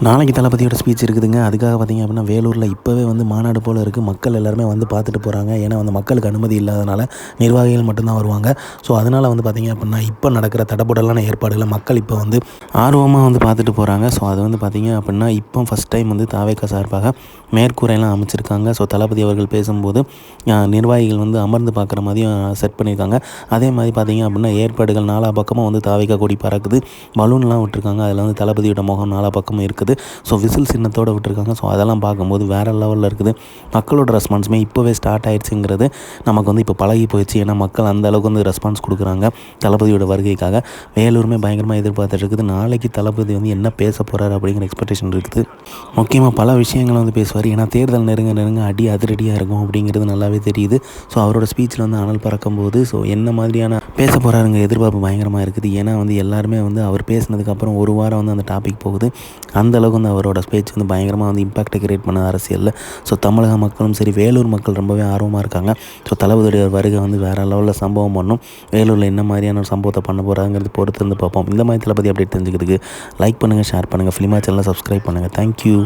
நாளைக்கு தளபதியோட ஸ்பீச் இருக்குதுங்க. அதுக்காக பார்த்தீங்க அப்படின்னா, வேலூரில் இப்போவே வந்து மாநாடு போல் இருக்குது. மக்கள் எல்லாருமே வந்து பார்த்துட்டு போகிறாங்க. ஏன்னா வந்து மக்களுக்கு அனுமதி இல்லாதனால நிர்வாகிகள் மட்டும்தான் வருவாங்க. ஸோ அதனால் வந்து பார்த்தீங்க அப்படின்னா, இப்போ நடக்கிற தடபுடலான ஏற்பாடுகளை மக்கள் இப்போ வந்து ஆர்வமாக வந்து பார்த்துட்டு போகிறாங்க. ஸோ அது வந்து பார்த்தீங்க அப்படின்னா, இப்போ ஃபஸ்ட் டைம் வந்து தாவேகா சார்பாக மேற்கூரையெல்லாம் அமைச்சிருக்காங்க. ஸோ தளபதி அவர்கள் பேசும்போது நிர்வாகிகள் வந்து அமர்ந்து பார்க்குற மாதிரியும் செட் பண்ணியிருக்காங்க. அதே மாதிரி பார்த்தீங்க அப்படின்னா, ஏற்பாடுகள் நாலா பக்கமும் வந்து தாவேகா கொடி பறக்குது. பலூன்லாம் விட்டுருக்காங்க. அதில் வந்து தளபதியோட முகம் நாலா பக்கமும் இருக்குது. ஸோ விசில் சின்னத்தோடு விட்டுருக்காங்க. ஸோ அதெல்லாம் பார்க்கும்போது வேறு லெவலில் இருக்குது. மக்களோட ரெஸ்பான்ஸுமே இப்போவே ஸ்டார்ட் ஆகிடுச்சுங்கிறது நமக்கு வந்து இப்போ பழகி போயிடுச்சு. ஏன்னா மக்கள் அந்த அளவுக்கு வந்து ரெஸ்பான்ஸ் கொடுக்குறாங்க தளபதியோட வருகைக்காக. வேலூருமே பயங்கரமாக எதிர்பார்த்துட்டு இருக்குது. நாளைக்கு தளபதி வந்து என்ன பேச போகிறாரு அப்படிங்கிற எக்ஸ்பெக்டேஷன் இருக்குது. முக்கியமாக பல விஷயங்களை வந்து பேசுவார். ஏன்னா தேர்தல் நெருங்க அடி அதிரடியாக இருக்கும் அப்படிங்கிறது நல்லாவே தெரியுது. ஸோ அவரோட ஸ்பீச்சில் வந்து அனல் பறக்கும்போது ஸோ என்ன மாதிரியான பேச போகிறாருங்க எதிர்பார்ப்பு பயங்கரமாக இருக்குது. ஏன்னா வந்து எல்லாருமே வந்து அவர் பேசினதுக்கப்புறம் ஒரு வாரம் வந்து அந்த டாபிக் போகுது. அந்த அளவுக்கு வந்து அவரோட ஸ்பீச் வந்து பயங்கரமாக வந்து இம்பாக்டை கிரியேட் பண்ண அரசியலில். ஸோ தமிழக மக்களும் சரி, வேலூர் மக்கள் ரொம்பவே ஆர்வமாக இருக்காங்க. ஸோ தளபதியுடைய வருகை வந்து வேறு லெவலில் சம்பவம் பண்ணும். வேலூரில் என்ன மாதிரியான ஒரு சம்பவத்தை பண்ண போகிறாங்கிறது பொறுத்து வந்து பார்ப்போம். இந்த மாதிரி தளபதி அப்டேட் தெரிஞ்சுக்கிறதுக்கு லைக் பண்ணுங்கள், ஷேர் பண்ணுங்கள், ஃபிலிமா சேனலை சப்ஸ்கிரைப் பண்ணுங்கள். தேங்க்யூ.